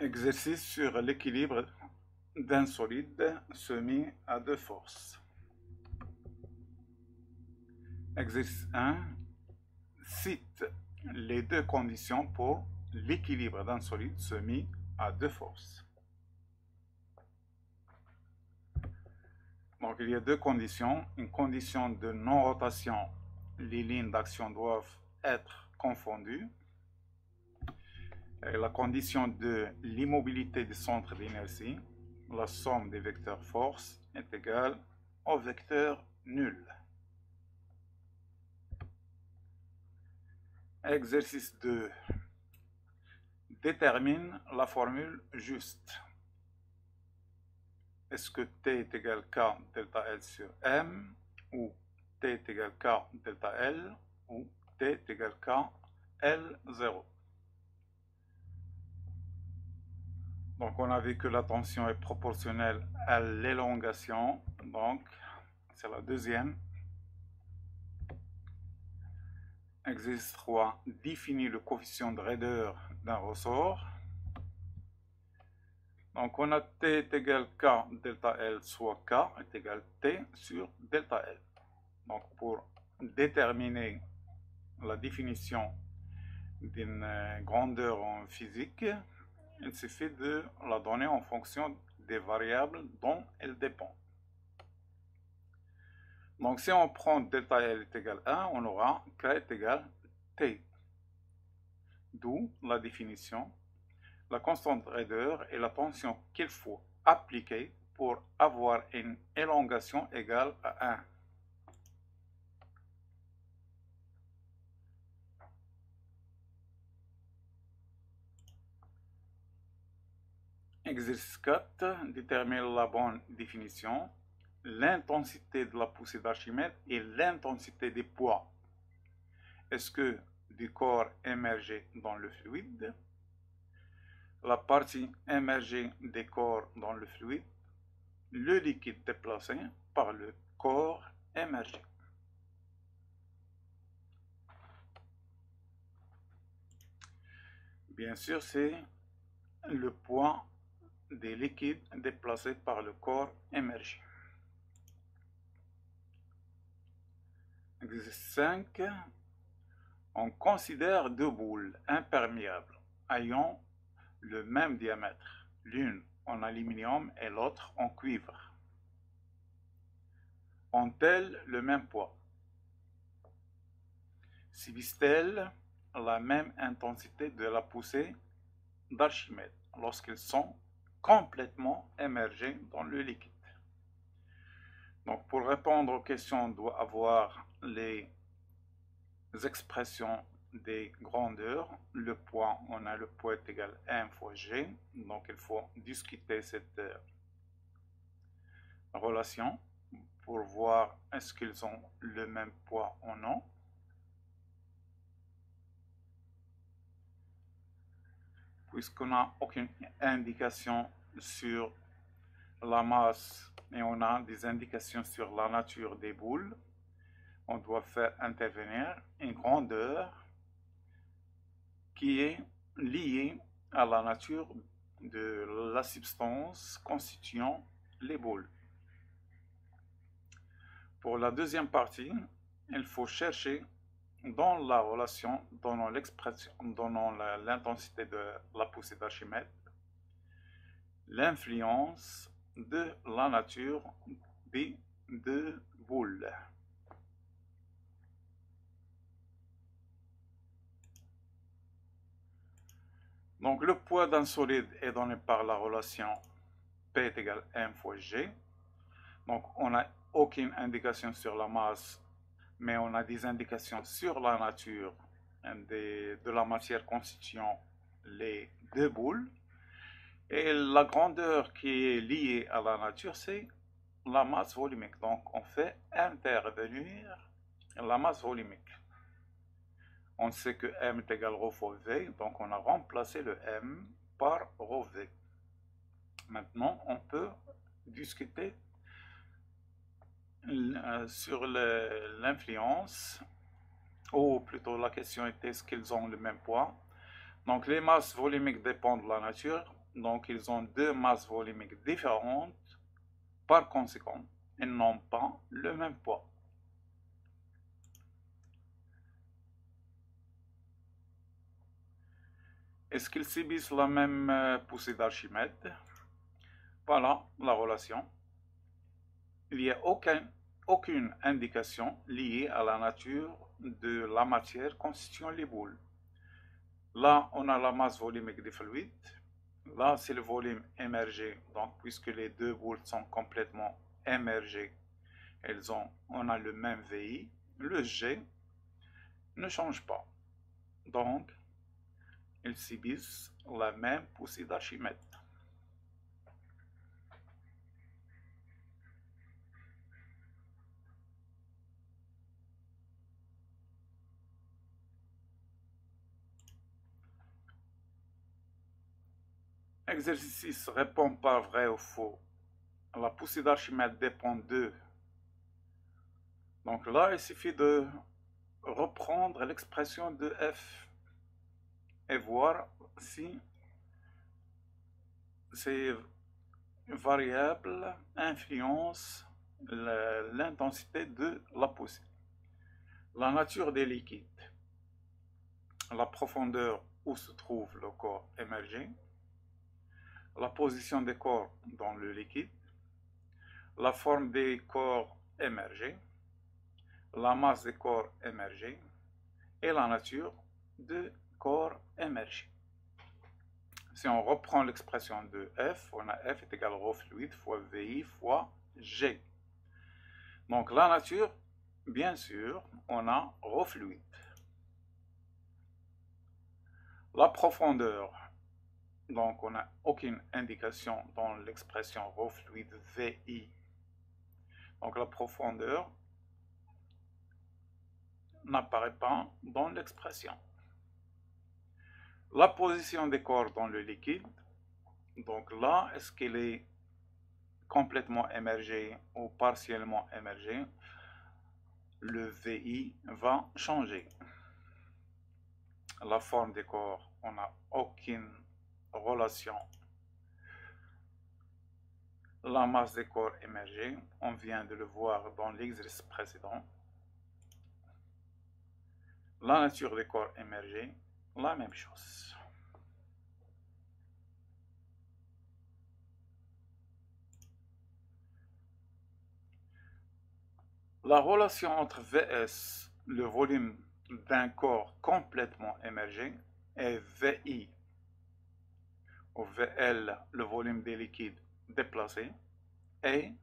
Exercice sur l'équilibre d'un solide soumis à deux forces. Exercice 1. Cite les deux conditions pour l'équilibre d'un solide soumis à deux forces. Donc il y a deux conditions. Une condition de non-rotation, les lignes d'action doivent être confondues. Et la condition de l'immobilité du centre d'inertie, la somme des vecteurs force est égale au vecteur nul. Exercice 2. Détermine la formule juste. Est-ce que T est égal K delta L sur M, ou T est égal K delta L, ou T est égal K L0. Donc on a vu que la tension est proportionnelle à l'élongation, donc c'est la deuxième. Exercice 3. Définit le coefficient de raideur d'un ressort. Donc on a T est égal K delta L, soit K est égal T sur delta L. Donc pour déterminer la définition d'une grandeur en physique, il suffit de la donner en fonction des variables dont elle dépend. Donc si on prend delta L est égal 1, on aura K est égal T. D'où la définition. La constante de raideur est la tension qu'il faut appliquer pour avoir une élongation égale à 1. Exercice 4. Détermine la bonne définition. L'intensité de la poussée d'Archimède et l'intensité des poids. Est-ce que du corps émergé dans le fluide, la partie émergée des corps dans le fluide, le liquide déplacé par le corps émergé. Bien sûr, c'est le poids des liquides déplacés par le corps émergé. Exercice 5. On considère deux boules imperméables ayant le même diamètre, l'une en aluminium et l'autre en cuivre. Ont-elles le même poids? Subissent-elles la même intensité de la poussée d'Archimède lorsqu'elles sont complètement immergées dans le liquide? Donc pour répondre aux questions, on doit avoir les expressions des grandeurs. Le poids, on a le poids est égal à M fois G, donc il faut discuter cette relation pour voir est-ce qu'ils ont le même poids ou non. Puisqu'on n'a aucune indication sur la masse et on a des indications sur la nature des boules, on doit faire intervenir une grandeur qui est liée à la nature de la substance constituant les boules. Pour la deuxième partie, il faut chercher dans la relation, donnant l'expression, donnant l'intensité de la poussée d'Archimède, l'influence de la nature des deux boules. Donc le poids d'un solide est donné par la relation P est égal à M fois G. Donc on n'a aucune indication sur la masse, mais on a des indications sur la nature de la matière constituant les deux boules. Et la grandeur qui est liée à la nature, c'est la masse volumique. Donc on fait intervenir la masse volumique. On sait que M est égal rho fois V, donc on a remplacé le M par rho V. Maintenant, on peut discuter sur l'influence, ou plutôt la question était est-ce qu'ils ont le même poids. Donc les masses volumiques dépendent de la nature, donc ils ont deux masses volumiques différentes, par conséquent, ils n'ont pas le même poids. Est-ce qu'ils subissent la même poussée d'Archimède? Voilà la relation. Il n'y a aucune indication liée à la nature de la matière constituant les boules. Là, on a la masse volumique des fluides. Là, c'est le volume émergé. Donc, puisque les deux boules sont complètement émergées, on a le même VI. Le G ne change pas. Donc, ils subissent la même poussée d'Archimède. Exercice 6, répond par vrai ou faux. La poussée d'Archimède dépend de... Donc là, il suffit de reprendre l'expression de F et voir si ces variables influencent l'intensité de la poussée. La nature des liquides, la profondeur où se trouve le corps émergé, la position des corps dans le liquide, la forme des corps émergés, la masse des corps émergés et la nature des corps émergés. Si on reprend l'expression de F, on a F est égal à ρ fluide fois VI fois G. Donc la nature, bien sûr, on a ρ fluide. La profondeur, donc on n'a aucune indication dans l'expression ρ fluide VI. Donc la profondeur n'apparaît pas dans l'expression. La position des corps dans le liquide, donc là, est-ce qu'elle est complètement émergée ou partiellement émergée? Le VI va changer. La forme des corps, on n'a aucune relation. La masse des corps émergés, on vient de le voir dans l'exercice précédent. La nature des corps émergés, la même chose. La relation entre Vs, le volume d'un corps complètement émergé, et Vi, ou Vl, le volume des liquides déplacés, et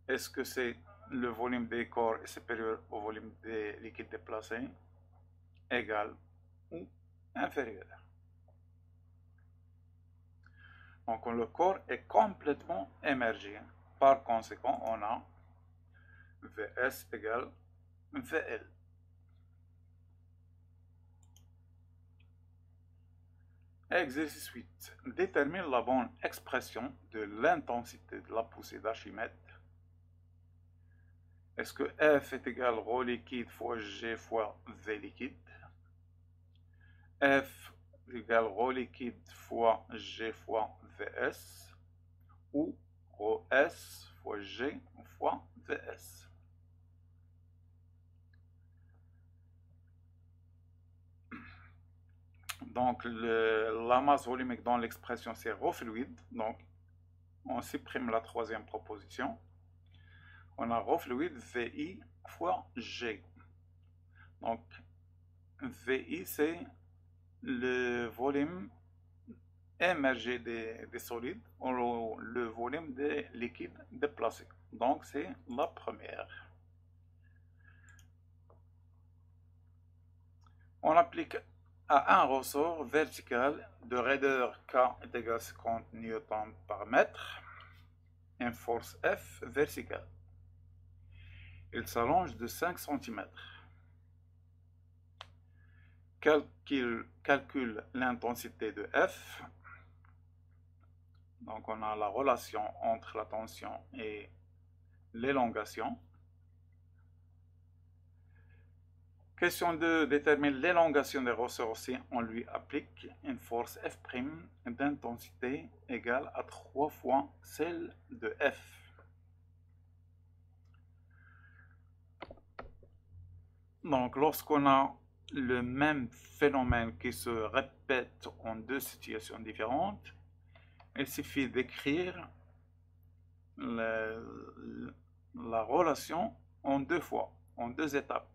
est-ce que c'est le volume des corps est supérieur au volume des liquides déplacés, égal ou inférieur? Donc le corps est complètement émergé. Par conséquent, on a Vs égale Vl. Exercice 8. Détermine la bonne expression de l'intensité de la poussée d'Archimède. Est-ce que F est égal ρ liquide fois G fois V liquide? F égale ρ liquide fois G fois Vs ou ρS fois G fois Vs. Donc la masse volumique dans l'expression c'est ρ fluide, donc on supprime la troisième proposition. On a ρ fluide VI fois G. Donc VI c'est le volume émergé des solides ou le volume des liquides déplacés. Donc c'est la première. On applique à un ressort vertical de raideur K est égal à 50 N par mètre une force F verticale. Il s'allonge de 5 cm. Calcule l'intensité de F. Donc on a la relation entre la tension et l'élongation. Question 2, détermine l'élongation des ressorts si on lui applique une force F' d'intensité égale à 3 fois celle de F. Donc, lorsqu'on a le même phénomène qui se répète en deux situations différentes, il suffit d'écrire la relation en deux fois, en deux étapes,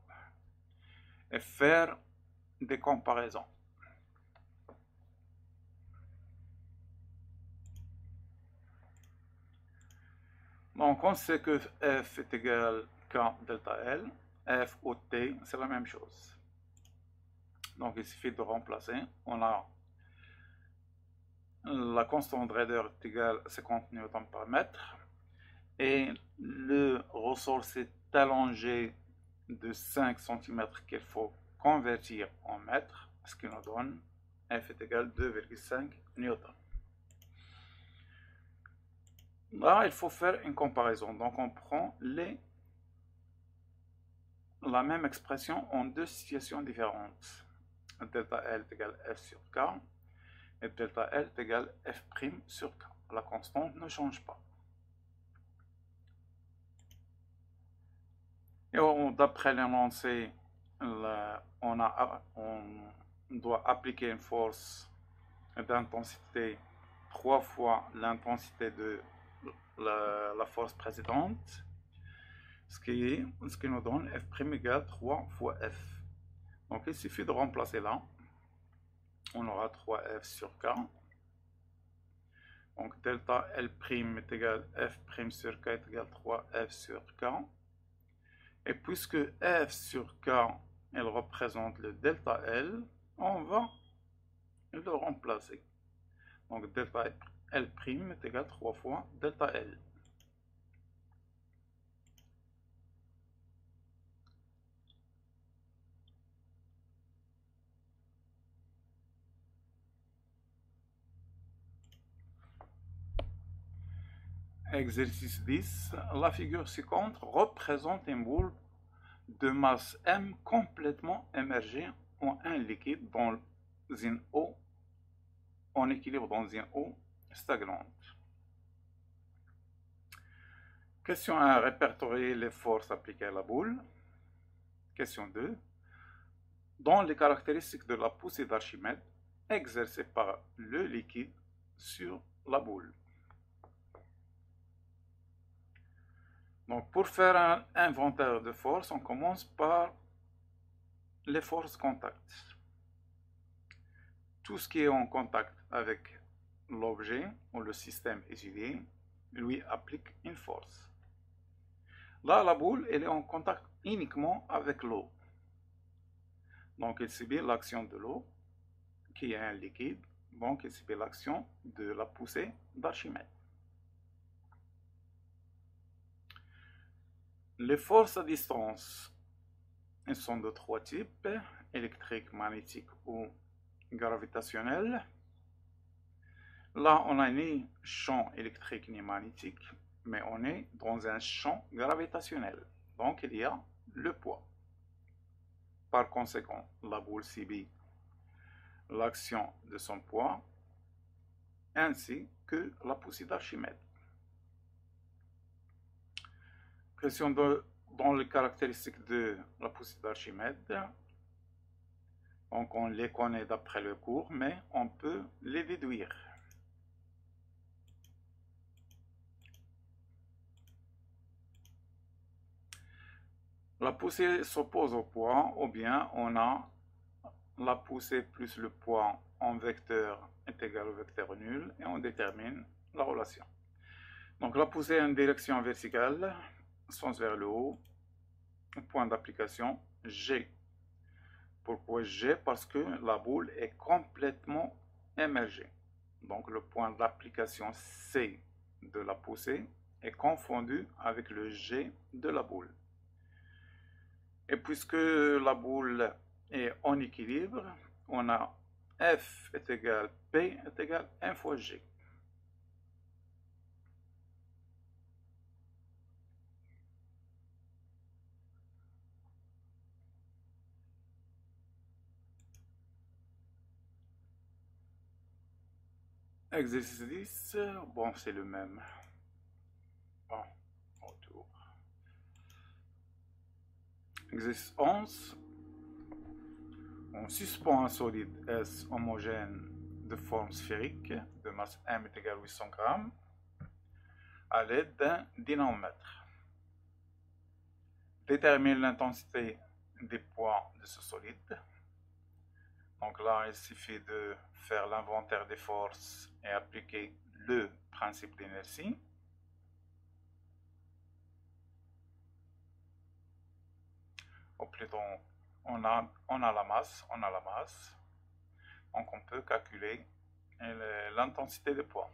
et faire des comparaisons. Donc, on sait que F est égal à K delta L. F au T, c'est la même chose. Donc, il suffit de remplacer. On a la constante Rader est égale à 50 newtons par mètre. Et le ressort s'est allongé de 5 cm qu'il faut convertir en mètres, ce qui nous donne F est égal à 2,5 newtons. Là, il faut faire une comparaison. Donc, on prend la même expression en deux situations différentes. Delta L est égal à F sur K et delta L est égal à F' sur K. La constante ne change pas. Et d'après l'énoncé, on doit appliquer une force d'intensité 3 fois l'intensité de la force précédente, ce qui nous donne F' égale 3 fois F. Donc il suffit de remplacer là. On aura 3F sur K. Donc delta L' est égal à F' sur K est égal à 3F sur K. Et puisque F sur K, elle représente le delta L, on va le remplacer. Donc delta L' est égal à 3 fois delta L. Exercice 10. La figure ci-contre représente une boule de masse M complètement immergée en un liquide dans une eau en équilibre dans une eau stagnante. Question 1. Répertorier les forces appliquées à la boule. Question 2. Dans les caractéristiques de la poussée d'Archimède exercée par le liquide sur la boule. Donc, pour faire un inventaire de forces, on commence par les forces contact. Tout ce qui est en contact avec l'objet ou le système étudié lui applique une force. Là, la boule, elle est en contact uniquement avec l'eau. Donc, il subit l'action de l'eau, qui est un liquide. Donc, il subit l'action de la poussée d'Archimède. Les forces à distance, elles sont de trois types, électriques, magnétiques ou gravitationnelles. Là, on n'a ni champ électrique ni magnétique, mais on est dans un champ gravitationnel. Donc, il y a le poids. Par conséquent, la boule subit l'action de son poids, ainsi que la poussée d'Archimède. Question dans les caractéristiques de la poussée d'Archimède. Donc on les connaît d'après le cours, mais on peut les déduire. La poussée s'oppose au poids, ou bien on a la poussée plus le poids en vecteur est égal au vecteur nul, et on détermine la relation. Donc la poussée en direction verticale, sens vers le haut, point d'application G. Pourquoi G? Parce que la boule est complètement émergée. Donc le point d'application C de la poussée est confondu avec le G de la boule. Et puisque la boule est en équilibre, on a F est égal P est égal 1 fois G. Exercice 10, bon, c'est le même. Bon, retour. Exercice 11. On suspend un solide S homogène de forme sphérique de masse M est égal à 800 grammes à l'aide d'un dynamomètre. Détermine l'intensité des poids de ce solide. Donc là, il suffit de faire l'inventaire des forces et appliquer le principe d'inertie. Ou plutôt, on a la masse. Donc on peut calculer l'intensité des poids.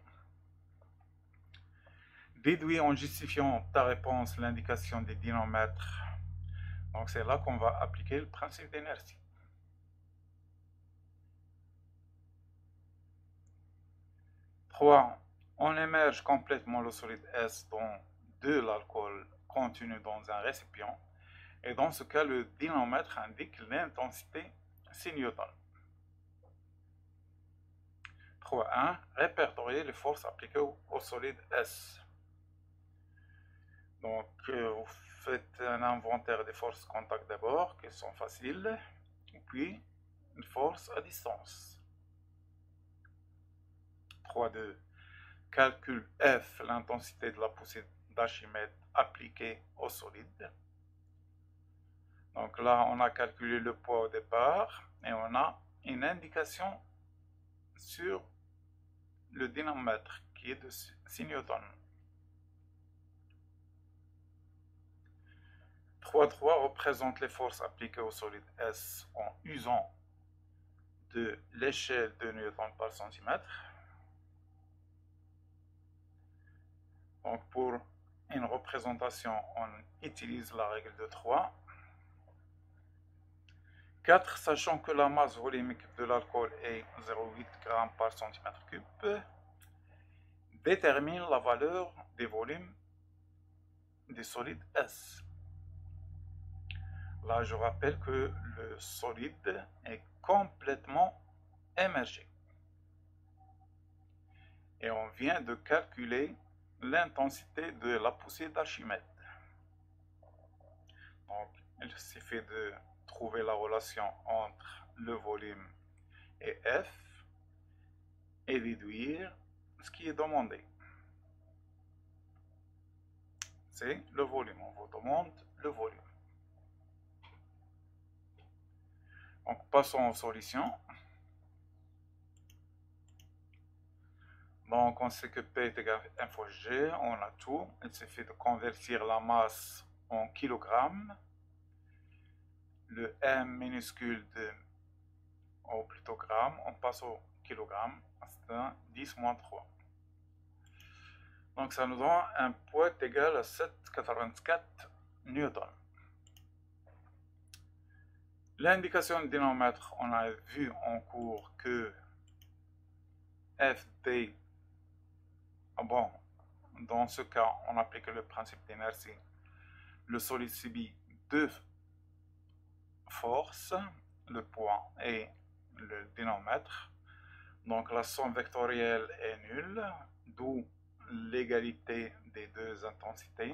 Déduis en justifiant ta réponse l'indication des dynamomètres. Donc c'est là qu'on va appliquer le principe d'inertie. 3. On immerge complètement le solide S dans de l'alcool contenu dans un récipient. Et dans ce cas, le dynamomètre indique l'intensité 6 newtons. 3.1. Répertorier les forces appliquées au solide S. Donc, vous faites un inventaire des forces contact d'abord, qui sont faciles, puis une force à distance. 3.2. Calcule F, l'intensité de la poussée d'Archimède appliquée au solide. Donc là, on a calculé le poids au départ et on a une indication sur le dynamomètre qui est de 6 newtons. 3.3 représente les forces appliquées au solide S en usant de l'échelle de newtons par centimètre. Donc pour une représentation, on utilise la règle de 3. 4. Sachant que la masse volumique de l'alcool est 0,8 g par centimètre cube, détermine la valeur des volumes des solides S. Là, je rappelle que le solide est complètement émergé. Et on vient de calculer l'intensité de la poussée d'Archimède. Donc, il suffit de trouver la relation entre le volume et F et déduire ce qui est demandé. C'est le volume. On vous demande le volume. Donc, passons aux solutions. Donc, on sait que P est égal à 1 fois G, on a tout. Il suffit de convertir la masse en kilogrammes. Le M minuscule au plutôt gramme, on passe au kilogramme, c'est un 10 moins 3. Donc, ça nous donne un poids égal à 7,84 newtons. L'indication du dynamomètre, on a vu en cours que FD, bon, dans ce cas, on applique le principe d'inertie. Le solide subit deux forces, le poids et le dynamomètre. Donc la somme vectorielle est nulle, d'où l'égalité des deux intensités.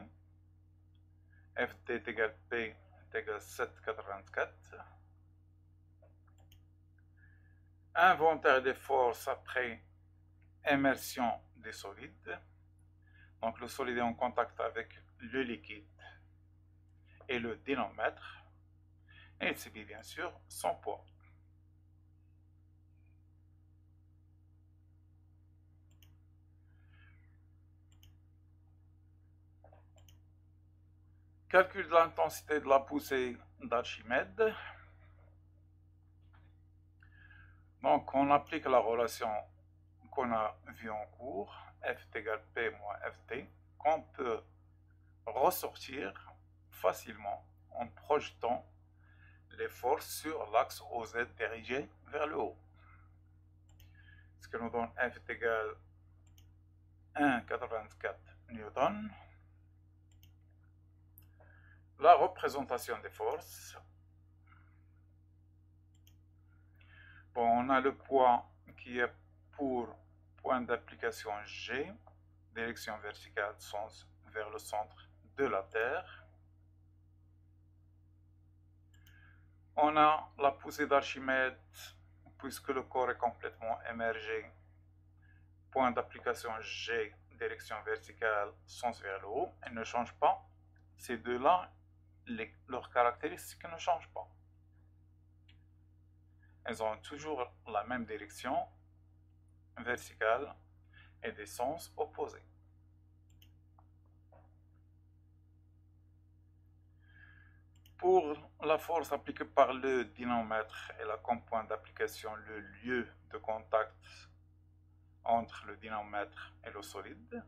Ft est égal P est égal 7,84. Inventaire des forces après immersion des solides. Donc le solide est en contact avec le liquide et le dynamomètre. Et il subit bien sûr son poids. Calcul de l'intensité de la poussée d'Archimède. Donc on applique la relation qu'on a vue en cours, F égale P moins Ft, qu'on peut ressortir facilement en projetant les forces sur l'axe OZ dirigé vers le haut. Ce qui nous donne F est égal à 1,84 newton. La représentation des forces. Bon, on a le poids qui est pour point d'application G, direction verticale, sens vers le centre de la Terre. On a la poussée d'Archimède, puisque le corps est complètement émergé. Point d'application G, direction verticale, sens vers le haut, elles ne changent pas. Ces deux-là, leurs caractéristiques ne changent pas. Elles ont toujours la même direction verticale et des sens opposés. Pour la force appliquée par le dynamomètre, elle a comme point d'application le lieu de contact entre le dynamomètre et le solide.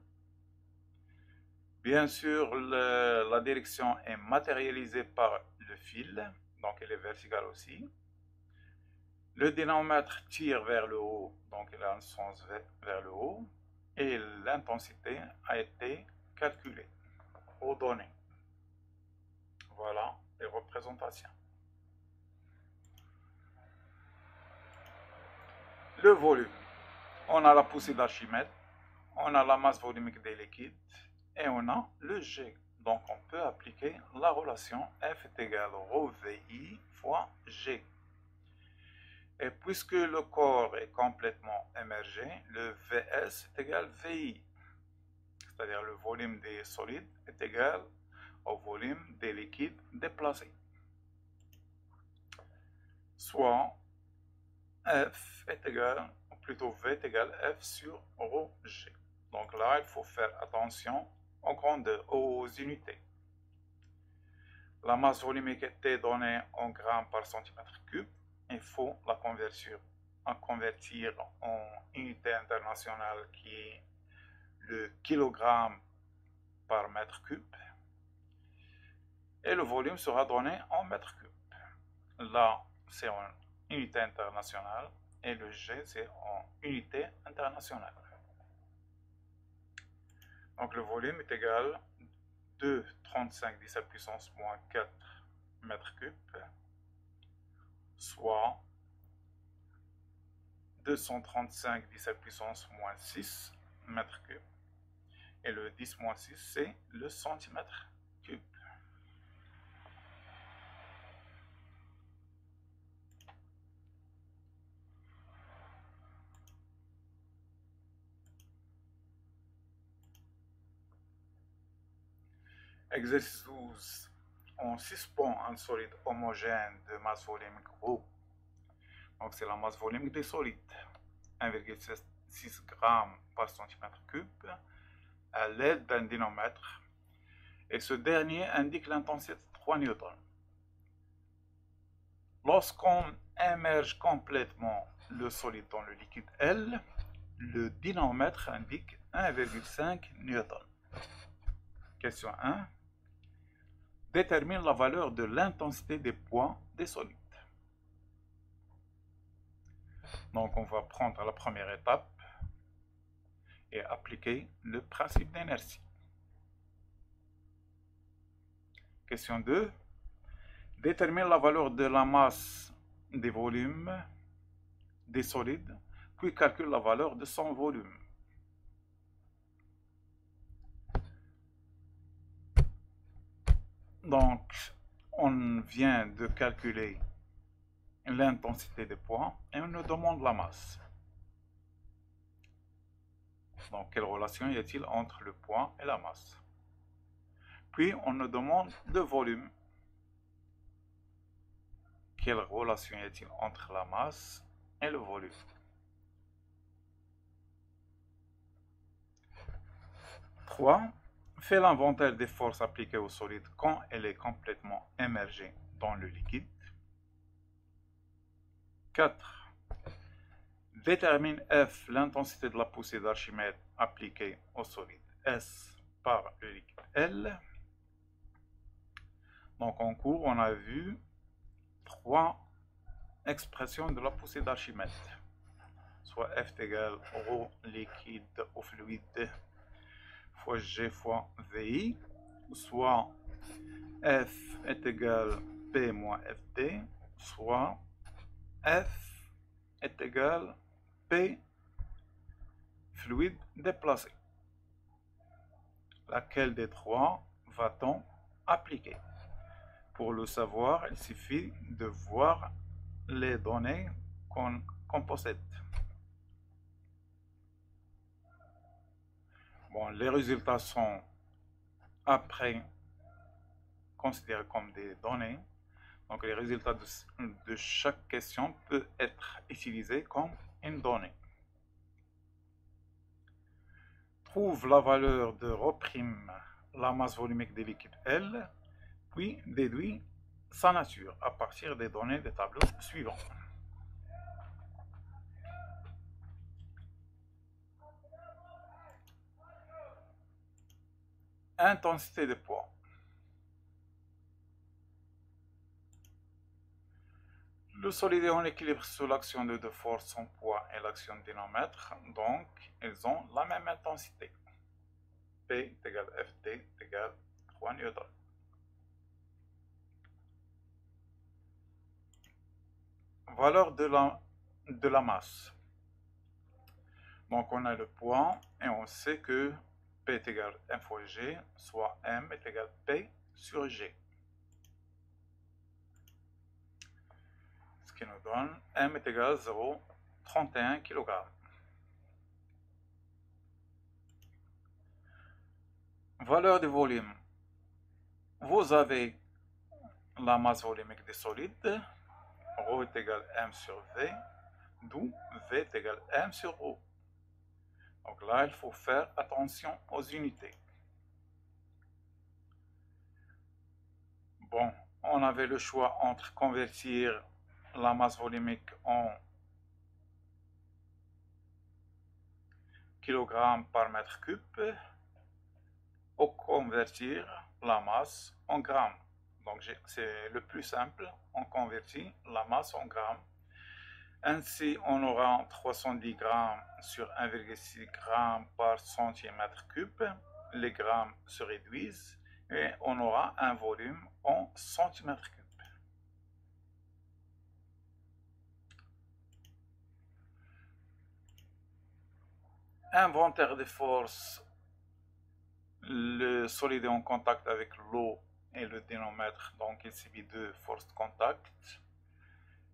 Bien sûr, la direction est matérialisée par le fil, donc elle est verticale aussi. Le dynamomètre tire vers le haut, donc il a un sens vers le haut, et l'intensité a été calculée aux données. Voilà les représentations. Le volume. On a la poussée d'Archimède, on a la masse volumique des liquides et on a le G. Donc on peut appliquer la relation F est égal rho VI fois G. Et puisque le corps est complètement émergé, le Vs est égal VI. C'est-à-dire le volume des solides est égal au volume des liquides déplacés. Soit F est égal, ou plutôt V est égal F sur rho G. Donc là, il faut faire attention aux grandeurs, aux unités. La masse volumique était donnée en grammes par centimètre cube. Il faut la convertir en unité internationale qui est le kilogramme par mètre cube. Et le volume sera donné en mètre cube. Là, c'est en unité internationale et le G, c'est en unité internationale. Donc le volume est égal à 2,35 10 à la puissance moins 4 mètres cubes, soit 235 10 à la puissance moins 6 mètres cubes. Et le 10 moins 6, c'est le centimètre cube. Exercice 12. On suspend un solide homogène de masse volumique ρ. Donc c'est la masse volumique des solides. 1,6 g par centimètre cube à l'aide d'un dynamomètre. Et ce dernier indique l'intensité de 3 newtons. Lorsqu'on immerge complètement le solide dans le liquide L, le dynamomètre indique 1,5 newton. Question 1. Détermine la valeur de l'intensité des poids des solides. Donc on va prendre la première étape et appliquer le principe d'inertie. Question 2. Détermine la valeur de la masse des volumes des solides, puis calcule la valeur de son volume. Donc, on vient de calculer l'intensité des poids et on nous demande la masse. Donc, quelle relation y a-t-il entre le poids et la masse? Puis, on nous demande le volume. Quelle relation y a-t-il entre la masse et le volume? Trois. Fais l'inventaire des forces appliquées au solide quand elle est complètement émergée dans le liquide. 4. Détermine F, l'intensité de la poussée d'Archimède appliquée au solide S par le liquide L. Donc en cours, on a vu 3 expressions de la poussée d'Archimède, soit F est égal ρ liquide au fluide fois G fois VI, soit F est égal P moins FD, soit F est égal P fluide déplacé. Laquelle des trois va-t-on appliquer? Pour le savoir, il suffit de voir les données qu'on possède. Bon, les résultats sont après considérés comme des données. Donc les résultats de chaque question peuvent être utilisés comme une donnée. Trouve la valeur de ρ', la masse volumique des liquides L, puis déduis sa nature à partir des données des tableaux suivants. Intensité de poids. Le solide est en équilibre sous l'action de deux forces, son poids et l'action dynamètre, donc ils ont la même intensité. P égale Ft égale 3 newtons. Valeur de la masse. Donc on a le poids et on sait que P est égal M fois G, soit M est égal P sur G. Ce qui nous donne M est égal 0,31 kg. Valeur du volume. Vous avez la masse volumique des solides, ρ est égal M sur V, d'où V est égal M sur ρ. Donc là, il faut faire attention aux unités. Bon, on avait le choix entre convertir la masse volumique en kg par mètre cube ou convertir la masse en grammes. Donc c'est le plus simple, on convertit la masse en grammes. Ainsi, on aura 310 grammes sur 1,6 g par centimètre cube. Les grammes se réduisent et on aura un volume en centimètres cubes. Inventaire des forces. Le solide est en contact avec l'eau et le dynamètre, donc il subit deux forces de contact.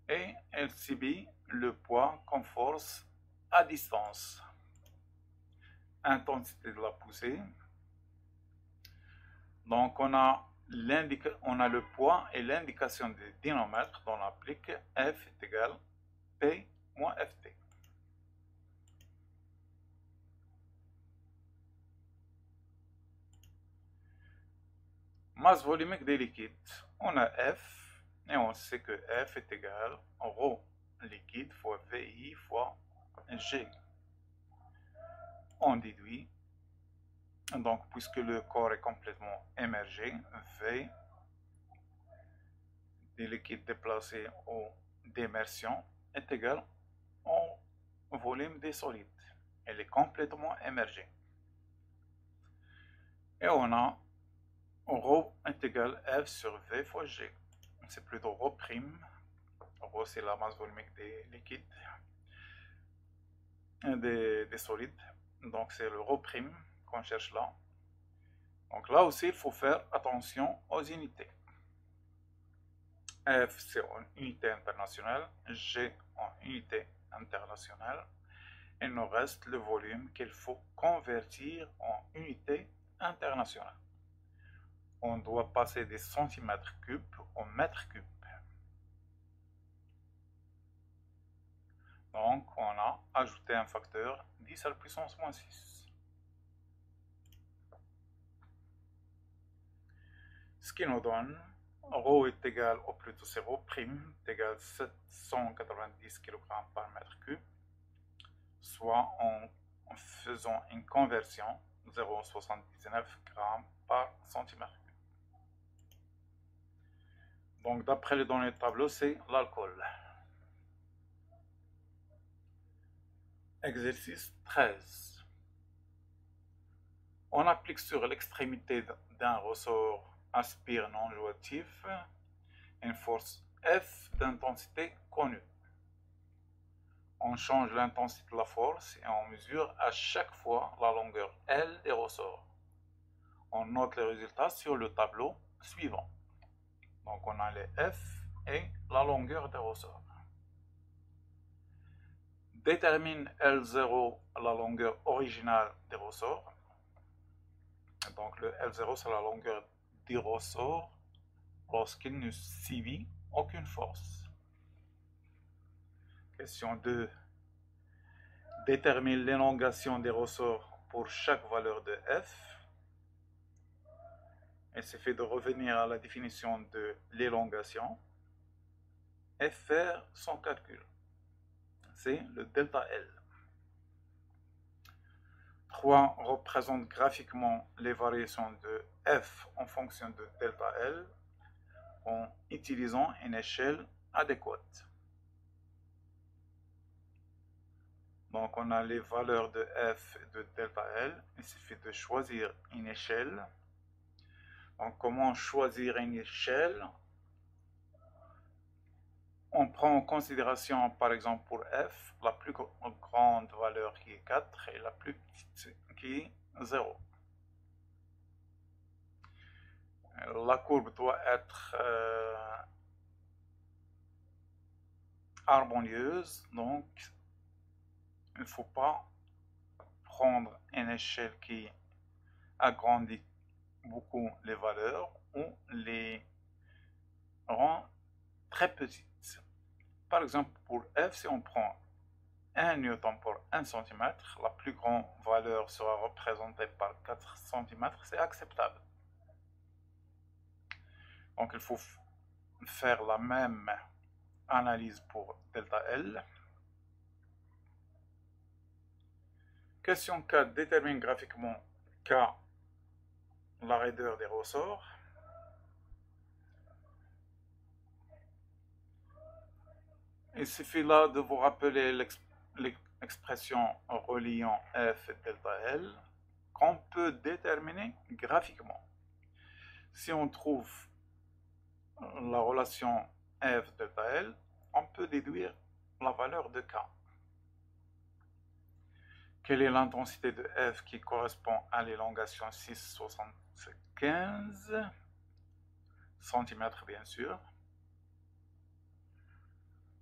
Et elle subit le poids comme force à distance. Intensité de la poussée. Donc on a le poids et l'indication du dynamètre dont on applique F est égal P moins Ft. Masse volumique des liquides. On a F et on sait que F est égal à ρ liquide fois VI fois G. On déduit, donc puisque le corps est complètement émergé, V des liquides déplacés ou d'immersion est égal au volume des solides. Elle est complètement émergée. Et on a ρ est égal F sur V fois G. C'est plutôt ρ'. Ρ c'est la masse volumique des liquides, des solides. Donc c'est le ρ' qu'on cherche là. Donc là aussi il faut faire attention aux unités. F c'est en unité internationale, G en unité internationale. Il nous reste le volume qu'il faut convertir en unité internationale. On doit passer des centimètres cubes au mètre cube. Donc on a ajouté un facteur 10 à la puissance moins 6. Ce qui nous donne ρ est égal, ou plutôt c'est ρ' est égal 790 kg par mètre cube, soit en faisant une conversion 0,79 g par centimètre cube. Donc d'après les données du tableau, c'est l'alcool. Exercice 13. On applique sur l'extrémité d'un ressort aspire non jouatif une force F d'intensité connue. on change l'intensité de la force et on mesure à chaque fois la longueur L des ressorts. On note les résultats sur le tableau suivant. Donc on a les F et la longueur des ressorts. Détermine L0 la longueur originale des ressorts. Donc le L0 c'est la longueur des ressorts lorsqu'il ne subit aucune force. Question 2. Détermine l'élongation des ressorts pour chaque valeur de F. Il suffit de revenir à la définition de l'élongation et faire son calcul. C'est le delta L. 3. Représente graphiquement les variations de F en fonction de delta L en utilisant une échelle adéquate. Donc on a les valeurs de F et de delta L. Il suffit de choisir une échelle. Donc comment choisir une échelle? On prend en considération par exemple pour F la plus grande valeur qui est 4 et la plus petite qui est 0. La courbe doit être harmonieuse, donc il ne faut pas prendre une échelle qui agrandit beaucoup les valeurs ou les rend très petites. Par exemple, pour F, si on prend 1 newton pour 1 cm, la plus grande valeur sera représentée par 4 cm, c'est acceptable. Donc il faut faire la même analyse pour delta L. Question 4. Détermine graphiquement K, la raideur des ressorts. Il suffit là de vous rappeler l'expression reliant F et delta L qu'on peut déterminer graphiquement. Si on trouve la relation F delta L, on peut déduire la valeur de K. Quelle est l'intensité de F qui correspond à l'élongation 6,75 cm bien sûr.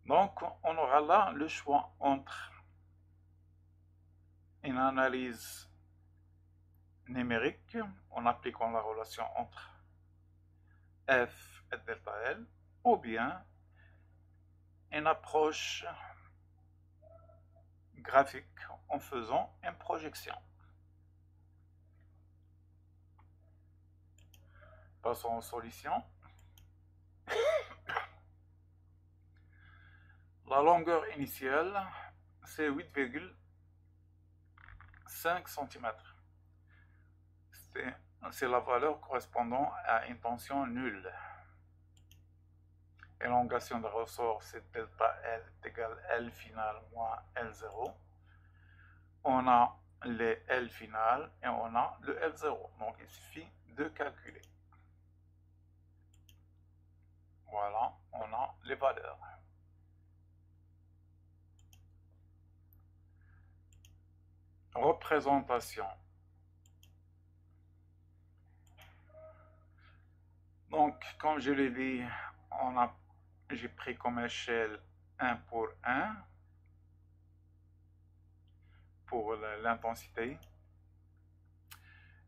Donc on aura là le choix entre une analyse numérique en appliquant la relation entre F et delta L ou bien une approche graphique en faisant une projection. Passons aux solutions. La longueur initiale, c'est 8,5 cm. C'est la valeur correspondant à une tension nulle. Élongation de ressort, c'est delta L est égal à L final moins L0. On a les L final et on a le L0. Donc il suffit de calculer. Voilà, on a les valeurs. Représentation. Donc, comme je l'ai dit, j'ai pris comme échelle 1 pour 1 pour l'intensité.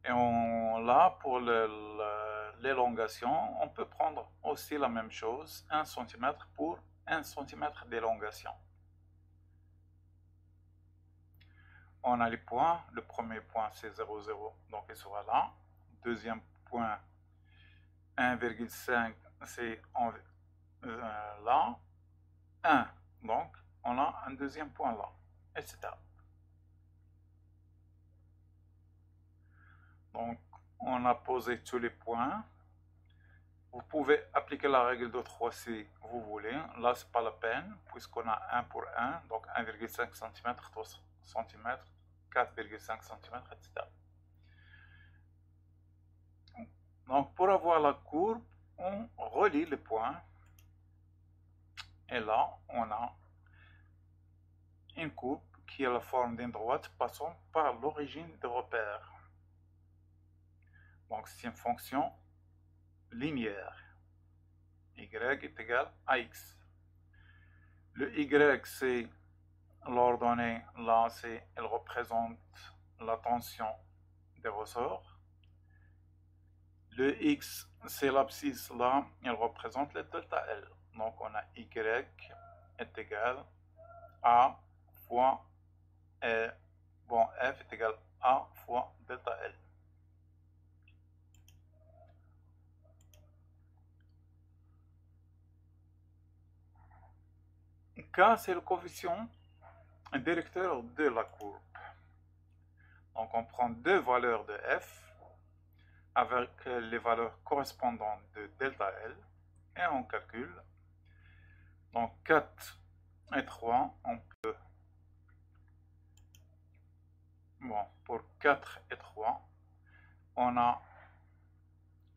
Et là, pour l'élongation, on peut prendre aussi la même chose, 1 cm pour 1 cm d'élongation. On a les points. Le premier point, c'est 0,0, donc il sera là. Deuxième point, 1,5, c'est là. 1, donc on a un deuxième point là, etc. Donc, on a posé tous les points. Vous pouvez appliquer la règle de 3 si vous voulez. Là, c'est pas la peine, puisqu'on a 1 pour 1, donc 1,5 cm, 3 cm, 4,5 cm, etc. Donc, pour avoir la courbe, on relie les points. Et là, on a une courbe qui a la forme d'une droite passant par l'origine de repère. Donc c'est une fonction linéaire. Y est égal à x. Le y, c'est l'ordonnée, là, elle représente la tension des ressorts. Le x, c'est l'abscisse, là, elle représente le delta L. Donc on a y est égal à fois f est égal à fois delta L. K, c'est le coefficient directeur de la courbe. Donc on prend deux valeurs de f avec les valeurs correspondantes de delta L et on calcule. Donc 4 et 3, on peut... Bon, pour 4 et 3, on a...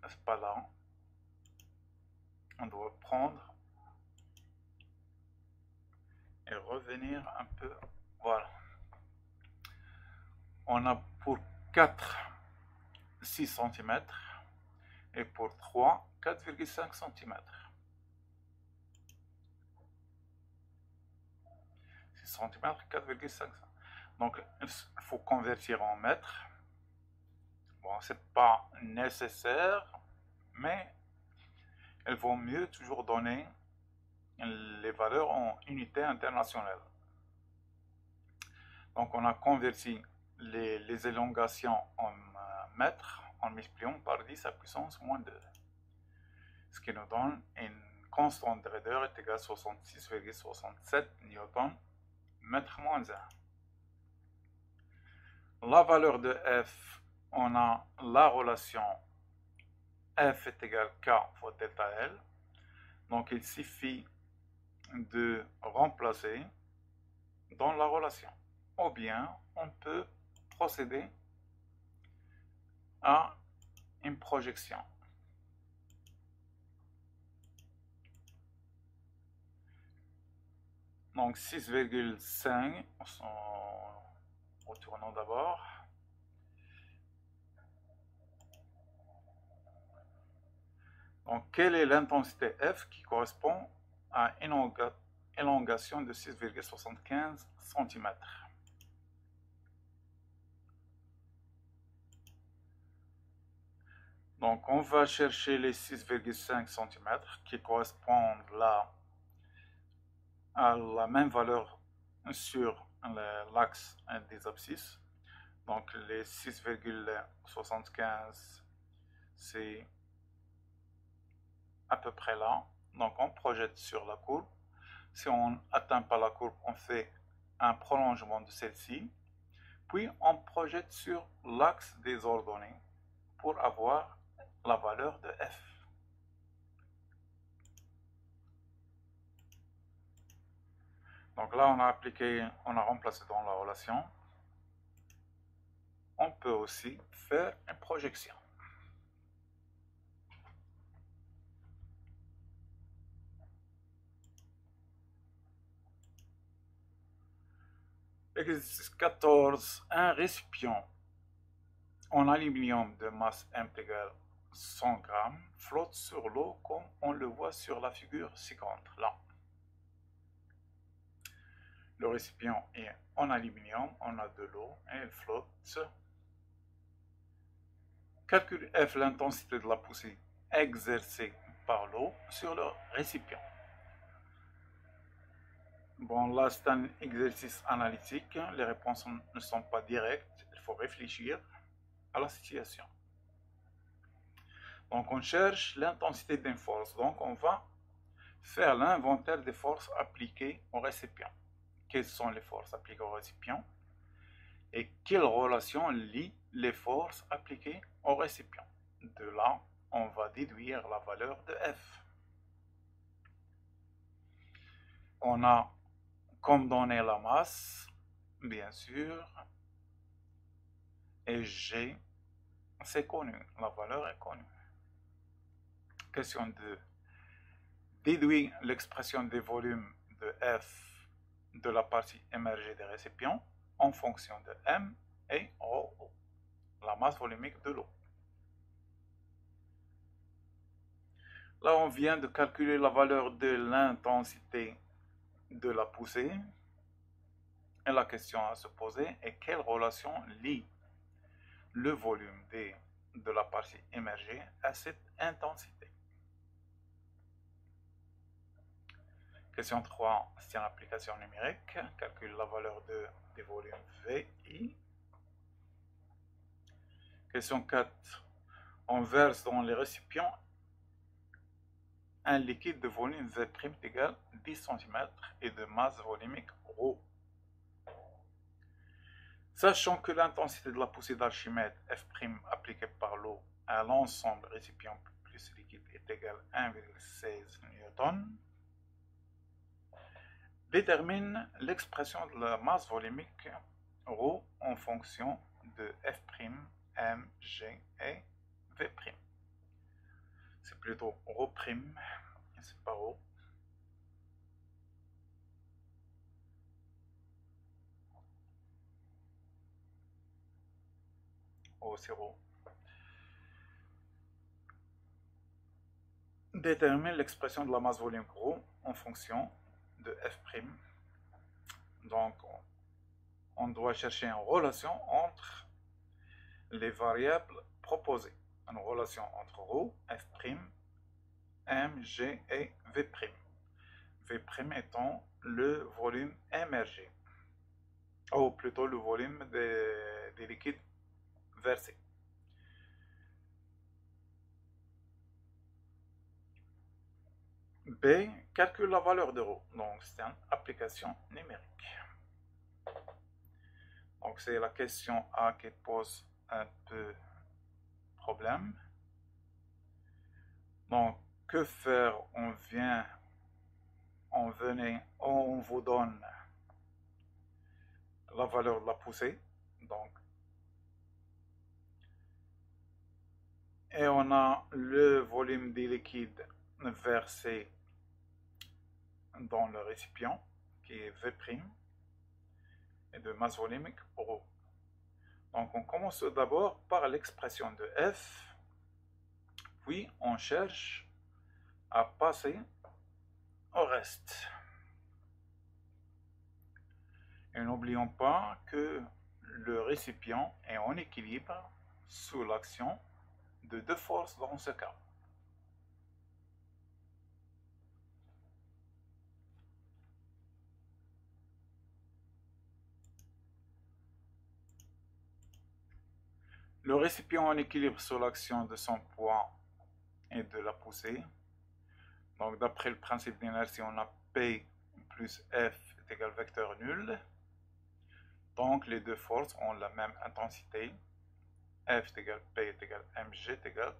C'est pas là. On doit prendre et revenir un peu. Voilà. On a pour 4, 6 cm et pour 3, 4,5 cm. 6 cm, 4,5 cm. Donc, il faut convertir en mètres. Bon, c'est pas nécessaire, mais il vaut mieux toujours donner les valeurs en unités internationales. Donc, on a converti les élongations en mètres en multipliant par 10 à puissance moins 2. Ce qui nous donne une constante de raideur est égale à 66,67 newton mètre moins 1. La valeur de f, on a la relation f est égal à k fois delta L. Donc il suffit de remplacer dans la relation. Ou bien on peut procéder à une projection. Donc 6,5, retournons d'abord. Donc quelle est l'intensité F qui correspond à une élongation de 6,75 cm. Donc on va chercher les 6,5 cm qui correspondent là à la même valeur sur l'axe des abscisses. Donc les 6,75 c'est à peu près là. Donc on projette sur la courbe. Si on n'atteint pas la courbe, on fait un prolongement de celle-ci. Puis on projette sur l'axe des ordonnées pour avoir la valeur de f. Donc là, on a remplacé dans la relation. On peut aussi faire une projection. Exercice 14. Un récipient en aluminium de masse M égale 100 g flotte sur l'eau comme on le voit sur la figure ci-contre là. Le récipient est en aluminium, on a de l'eau et il flotte. Calcule F l'intensité de la poussée exercée par l'eau sur le récipient. Bon, là c'est un exercice analytique, les réponses ne sont pas directes, il faut réfléchir à la situation. Donc on cherche l'intensité d'une force, donc on va faire l'inventaire des forces appliquées au récipient. Quelles sont les forces appliquées au récipient et quelle relation lie les forces appliquées au récipient. De là, on va déduire la valeur de F. On a comme donnée la masse, bien sûr, et G, c'est connu, la valeur est connue. Question 2. Déduis l'expression des volumes de F de la partie émergée des récipients en fonction de M et ρO, la masse volumique de l'eau. Là, on vient de calculer la valeur de l'intensité de la poussée. Et la question à se poser est quelle relation lie le volume de la partie émergée à cette intensité. Question 3, c'est une application numérique. Calcule la valeur des volumes VI. Question 4, on verse dans les récipients un liquide de volume V' égale 10 cm et de masse volumique ρ. Sachant que l'intensité de la poussée d'Archimède F' appliquée par l'eau à l'ensemble récipient plus liquide est égale à 1,16 N, détermine l'expression de la masse volumique ρ en fonction de F', M, G et V'. C'est plutôt ρ', c'est pas ρ. Oh, c'est ρ. Détermine l'expression de la masse volumique ρ en fonction de F'. Donc, on doit chercher une relation entre les variables proposées. Une relation entre ρ, F', M, G et V'. V' étant le volume émergé, ou plutôt le volume des liquides versés. B, calcule la valeur de ρ. Donc, c'est une application numérique. Donc, c'est la question A qui pose un peu problème. Donc, que faire? On vous donne la valeur de la poussée. Donc, et on a le volume des liquides versé dans le récipient, qui est V', et de masse volumique ρ. Donc, on commence d'abord par l'expression de F, puis on cherche à passer au reste. Et n'oublions pas que le récipient est en équilibre sous l'action de deux forces dans ce cas. Le récipient en équilibre sous l'action de son poids et de la poussée. Donc, d'après le principe d'inertie, on a P plus F est égal vecteur nul. Donc, les deux forces ont la même intensité. F est égal P est égal mg est égal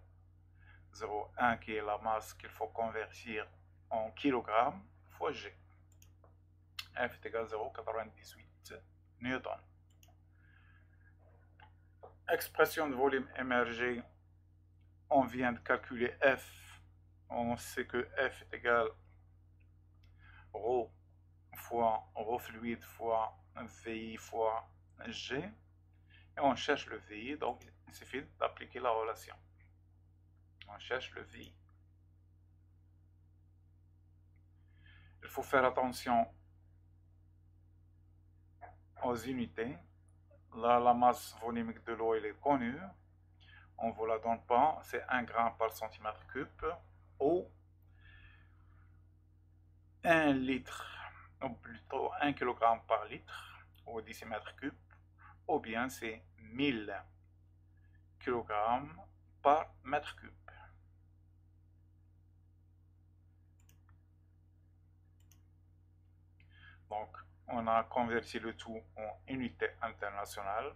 0,1 qui est la masse qu'il faut convertir en kilogrammes fois G. F est égal 0,98 newton. Expression de volume émergé, on vient de calculer F. On sait que F est égal ρ fois ρ fluide fois VI fois G. Et on cherche le VI, donc il suffit d'appliquer la relation. On cherche le VI. Il faut faire attention aux unités. Là, la masse volumique de l'eau, elle est connue. On ne vous la donne pas. C'est 1 gramme par centimètre cube ou 1 litre, ou plutôt 1 kg par litre au décimètre cube, ou bien c'est 1000 kg par mètre cube. Donc, on a converti le tout en unité internationale.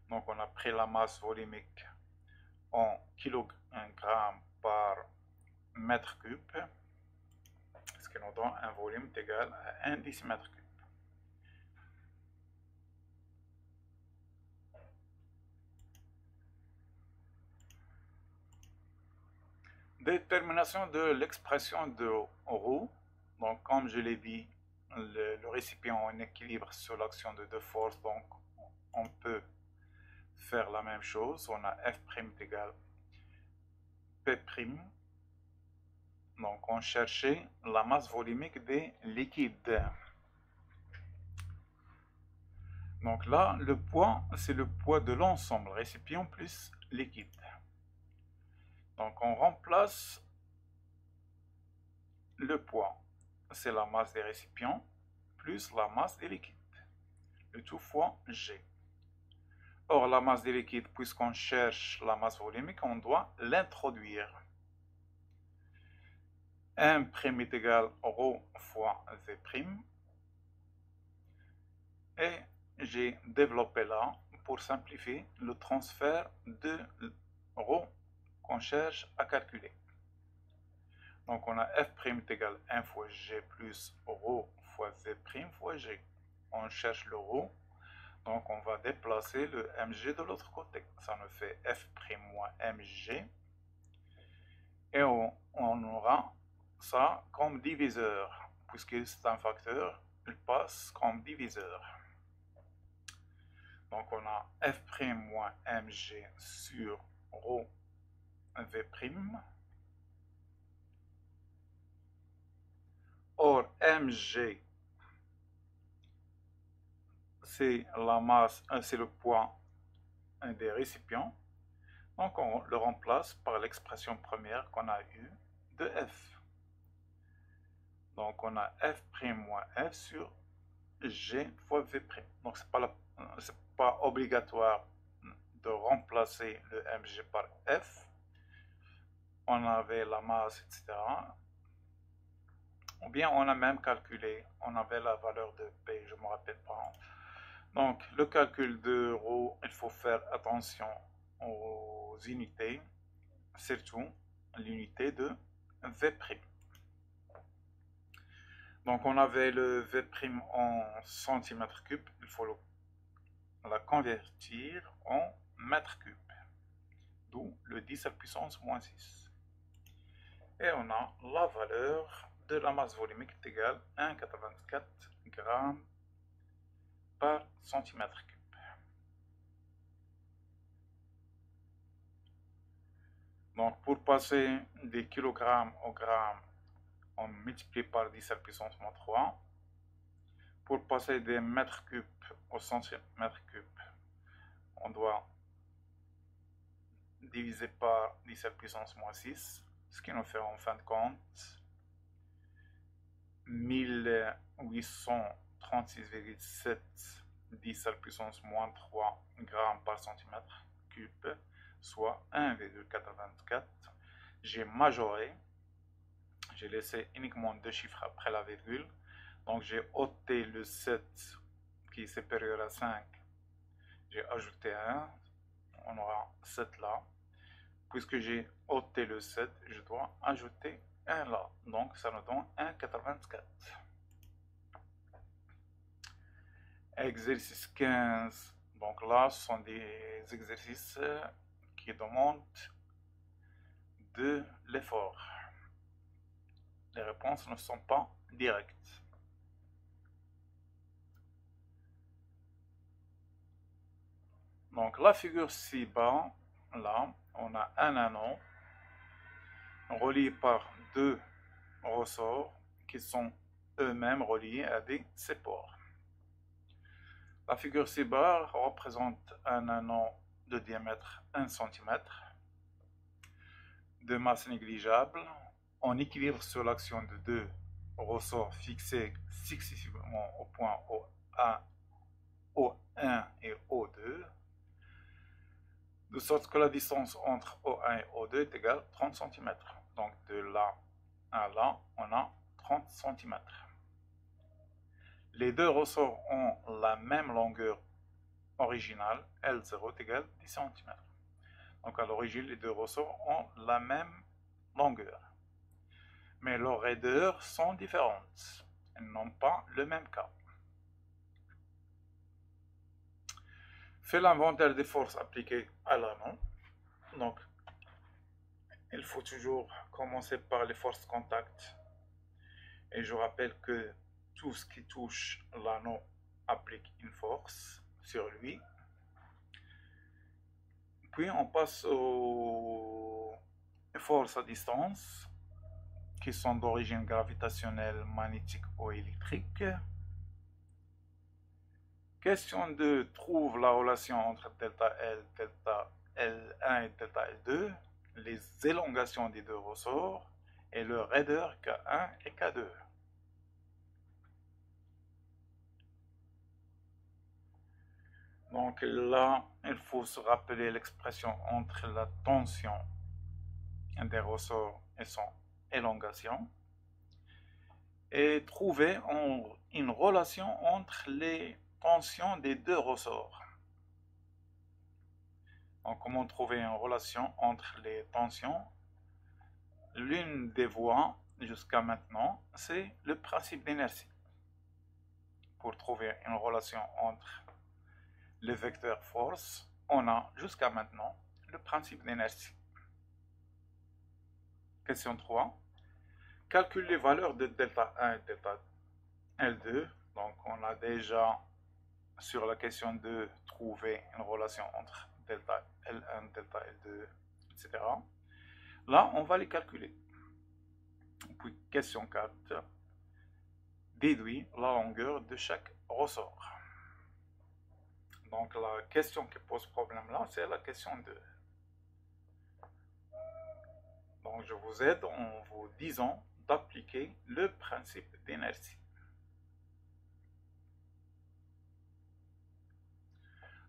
Donc, on a pris la masse volumique en kilogrammes par mètre cube, ce qui nous donne un volume égal à 1 décimètre cube. Détermination de l'expression de ρ. Donc, comme je l'ai dit, le récipient en équilibre sur l'action de deux forces, donc on peut faire la même chose. On a F' égale P'. Donc on cherchait la masse volumique des liquides. Donc là, le poids, c'est le poids de l'ensemble, récipient plus liquide. Donc on remplace le poids, c'est la masse des récipients plus la masse des liquides. Le tout fois G. Or, la masse des liquides, puisqu'on cherche la masse volumique, on doit l'introduire. M' est égal ρ fois V'. Et j'ai développé là, pour simplifier, le transfert de ρ qu'on cherche à calculer. Donc on a F' est égal 1 fois G plus ρ fois V' fois G. On cherche le ρ, donc on va déplacer le mg de l'autre côté. Ça nous fait F' moins mg. Et on aura ça comme diviseur. Puisque c'est un facteur, il passe comme diviseur. Donc on a F' moins mg sur ρ V'. Or, mg, c'est la masse, c'est le poids des récipients. Donc on le remplace par l'expression première qu'on a eue de F. Donc on a F' moins F sur G fois V'. Donc c'est pas obligatoire de remplacer le mg par F. On avait la masse, etc. Ou bien on a même calculé, on avait la valeur de P, je ne me rappelle pas. Donc le calcul de ρ, il faut faire attention aux unités, surtout l'unité de V'. Donc on avait le V' en centimètres cubes, il faut la convertir en mètres cubes, d'où le 10 à la puissance moins 6. Et on a la valeur de la masse volumique égale 1,84 g par centimètre cube. Donc pour passer des kilogrammes au gramme, on multiplie par 10 à la puissance moins 3. Pour passer des mètres cubes au centimètre cube, on doit diviser par 10 à la puissance moins 6, ce qui nous fait en fin de compte 1836,7 10 à la puissance moins 3 grammes par centimètre cube, soit 1,84. J'ai majoré, j'ai laissé uniquement deux chiffres après la virgule, donc j'ai ôté le 7 qui est supérieur à 5, j'ai ajouté 1, on aura 7 là. Puisque j'ai ôté le 7, je dois ajouter 1 là, donc ça nous donne 1,84. Exercice 15, donc là ce sont des exercices qui demandent de l'effort. Les réponses ne sont pas directes. Donc la figure ci-bas, là, on a un anneau relié par deux ressorts qui sont eux-mêmes reliés à des supports. La figure ci-bas représente un anneau de diamètre 1 cm, de masse négligeable, en équilibre sur l'action de deux ressorts fixés successivement au point O1 et O2, de sorte que la distance entre O1 et O2 est égale à 30 cm. Donc de là à là, on a 30 cm. Les deux ressorts ont la même longueur originale, L0 est égal à 10 cm. Donc à l'origine, les deux ressorts ont la même longueur. Mais leurs raideurs sont différentes. Elles n'ont pas le même cas. Fais l'inventaire des forces appliquées à l'anneau. Donc, il faut toujours commencer par les forces contact. Et je rappelle que tout ce qui touche l'anneau applique une force sur lui. Puis on passe aux forces à distance, qui sont d'origine gravitationnelle, magnétique ou électrique. Question 2, trouve la relation entre delta L, delta L1 et delta L2, les élongations des deux ressorts et le raideur K1 et K2. Donc là, il faut se rappeler l'expression entre la tension des ressorts et son élongation et trouver une relation entre les tensions des deux ressorts. Donc, comment trouver une relation entre les tensions? L'une des voies jusqu'à maintenant, c'est le principe d'inertie. Pour trouver une relation entre les vecteurs force, on a jusqu'à maintenant le principe d'inertie. Question 3. Calcule les valeurs de delta 1 et delta L2. Donc, on a déjà, sur la question 2, trouvé une relation entre delta L1, delta L2, etc. Là, on va les calculer. Puis, question 4. Déduis la longueur de chaque ressort. Donc, la question qui pose problème là, c'est la question 2. Donc, je vous aide en vous disant d'appliquer le principe d'inertie.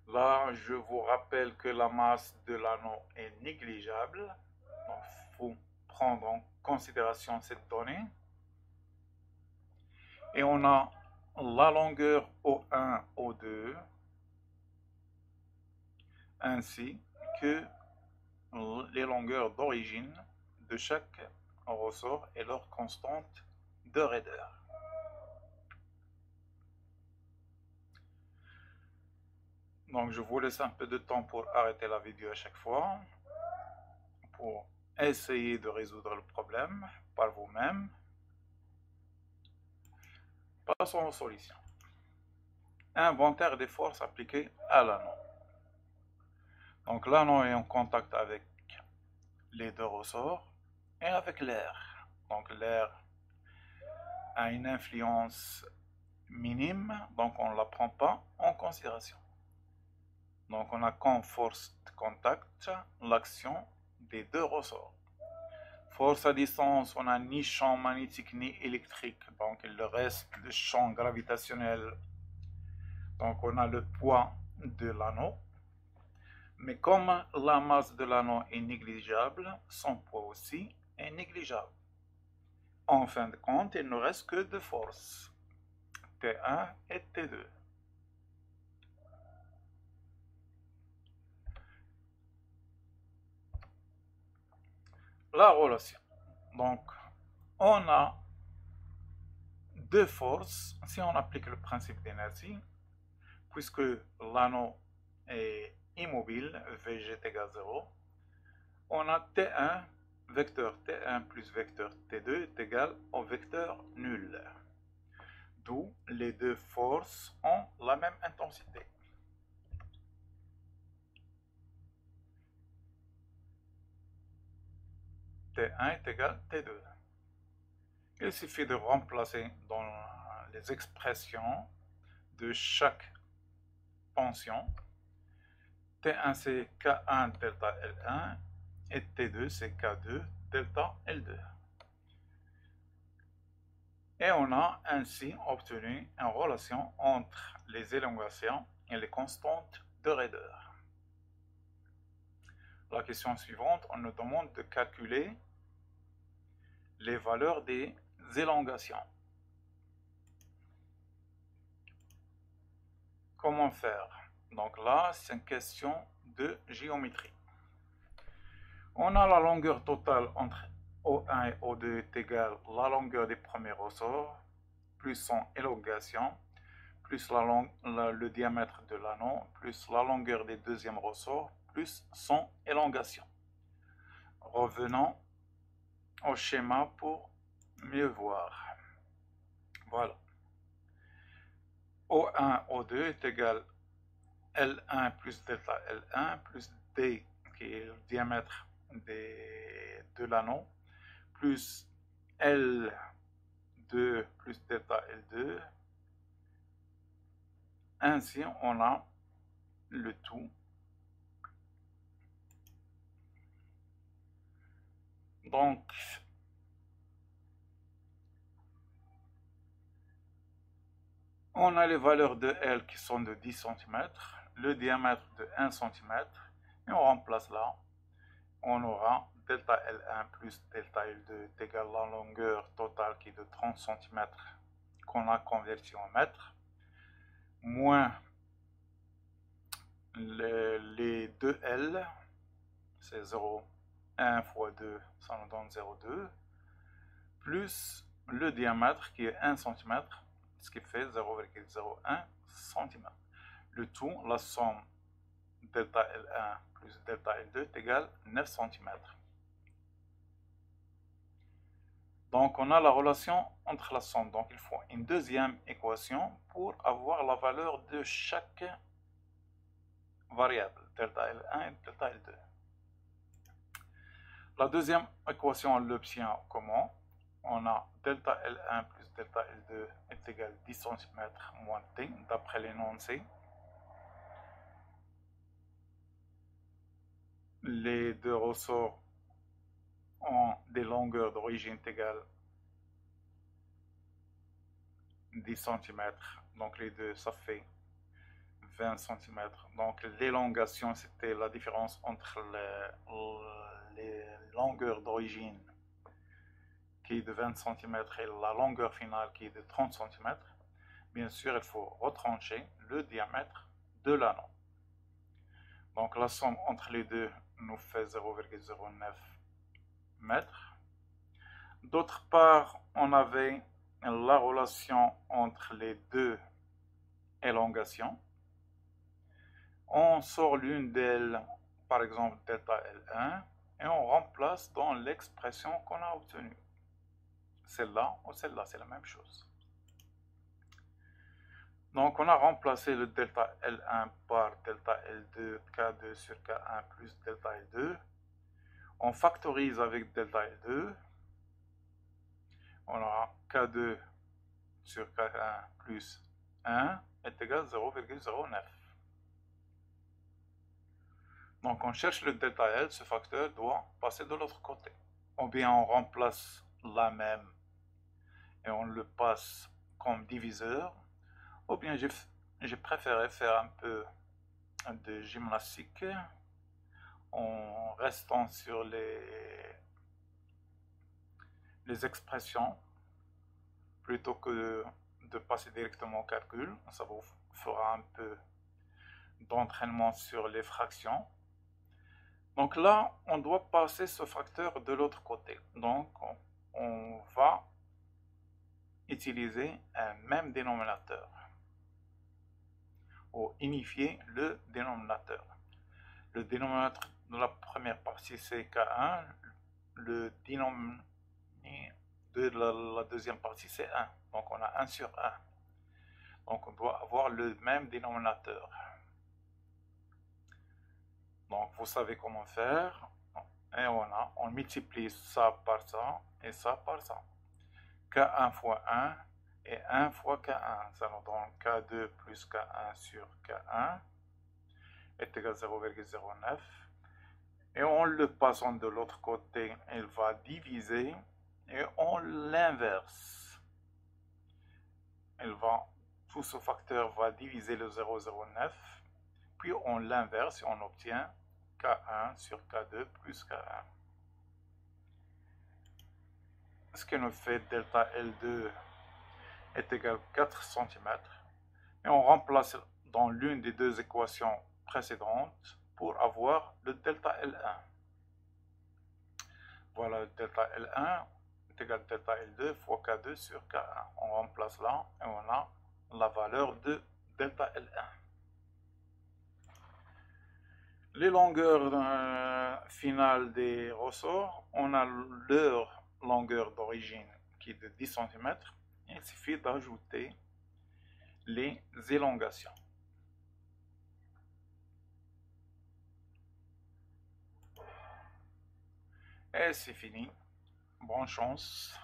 Là, je vous rappelle que la masse de l'anneau est négligeable. Donc, il faut prendre en considération cette donnée. Et on a la longueur O1, O2, ainsi que les longueurs d'origine de chaque ressort et leur constante de raideur. Donc je vous laisse un peu de temps pour arrêter la vidéo à chaque fois, pour essayer de résoudre le problème par vous-même. Passons aux solutions. Inventaire des forces appliquées à l'anneau. Donc l'anneau est en contact avec les deux ressorts et avec l'air. Donc l'air a une influence minime, donc on ne la prend pas en considération. Donc on a comme force de contact l'action des deux ressorts. Force à distance, on n'a ni champ magnétique ni électrique, donc il reste le champ gravitationnel. Donc on a le poids de l'anneau. Mais comme la masse de l'anneau est négligeable, son poids aussi est négligeable. En fin de compte, il ne reste que deux forces, T1 et T2. La relation. Donc, on a deux forces si on applique le principe d'inertie, puisque l'anneau est immobile, Vg est égal à 0. On a T1, vecteur T1 plus vecteur T2 est égal au vecteur nul. D'où les deux forces ont la même intensité. T1 est égal à T2. Il suffit de remplacer dans les expressions de chaque tension. T1 c'est K1 delta L1 et T2 c'est K2 delta L2. Et on a ainsi obtenu une relation entre les élongations et les constantes de raideur. La question suivante, on nous demande de calculer les valeurs des élongations. Comment faire? Donc là, c'est une question de géométrie. On a la longueur totale entre O1 et O2 est égale à la longueur des premiers ressorts, plus son élongation, plus le diamètre de l'anneau, plus la longueur des deuxièmes ressorts, plus son élongation. Revenons au schéma pour mieux voir. Voilà. O1, O2 est égal L1 plus delta L1 plus D, qui est le diamètre de l'anneau, plus L2 plus delta L2. Ainsi, on a le tout. Donc, on a les valeurs de L qui sont de 10 cm, le diamètre de 1 cm, et on remplace là. On aura delta L1 plus delta L2 est égal à la longueur totale qui est de 30 cm qu'on a converti en mètres, moins les 2L, c'est 0,1 fois 2, ça nous donne 0,2, plus le diamètre qui est 1 cm, ce qui fait 0,01 cm. Le tout, la somme delta L1 plus delta L2 est égale 9 cm. Donc on a la relation entre la somme. Donc il faut une deuxième équation pour avoir la valeur de chaque variable, delta L1 et delta L2. La deuxième équation, on l'obtient comment? On a delta L1 plus delta L2 est égal à 10 cm moins T, d'après l'énoncé. Les deux ressorts ont des longueurs d'origine égales 10 cm, donc les deux, ça fait 20 cm. Donc l'élongation, c'était la différence entre les longueurs d'origine qui est de 20 cm et la longueur finale qui est de 30 cm. Bien sûr, il faut retrancher le diamètre de l'anneau. Donc la somme entre les deux nous fait 0,09 mètres. D'autre part, on avait la relation entre les deux élongations. On sort l'une d'elles, par exemple delta L1, et on remplace dans l'expression qu'on a obtenue. Celle-là ou celle-là, c'est la même chose. Donc on a remplacé le delta L1 par delta L2, K2 sur K1 plus delta L2. On factorise avec delta L2. On aura K2 sur K1 plus 1 est égal à 0,09. Donc on cherche le delta L, ce facteur doit passer de l'autre côté. Ou bien on remplace la même et on le passe comme diviseur. Ou bien j'ai préféré faire un peu de gymnastique en restant sur les expressions plutôt que de passer directement au calcul. Ça vous fera un peu d'entraînement sur les fractions. Donc là, on doit passer ce facteur de l'autre côté. Donc on va utiliser un même dénominateur ou unifier le dénominateur. Le dénominateur de la première partie c'est K1, le dénominateur de la deuxième partie c'est 1. Donc on a 1 sur 1. Donc on doit avoir le même dénominateur. Donc vous savez comment faire. Et on multiplie ça par ça et ça par ça. K1 fois 1 et 1 fois K1. Ça nous donne K2 plus K1 sur K1 est égal à 0,09. Et en le passant de l'autre côté, il va diviser et on l'inverse. Tout ce facteur va diviser le 0,09, puis on l'inverse et on obtient K1 sur K2 plus K1. Ce qui nous fait delta L2 est égal à 4 cm. Et on remplace dans l'une des deux équations précédentes pour avoir le delta L1. Voilà, le delta L1 est égal à delta L2 fois K2 sur K1. On remplace là et on a la valeur de delta L1. Les longueurs finales des ressorts, on a leur longueur d'origine qui est de 10 cm. Il suffit d'ajouter les élongations. Et c'est fini. Bonne chance.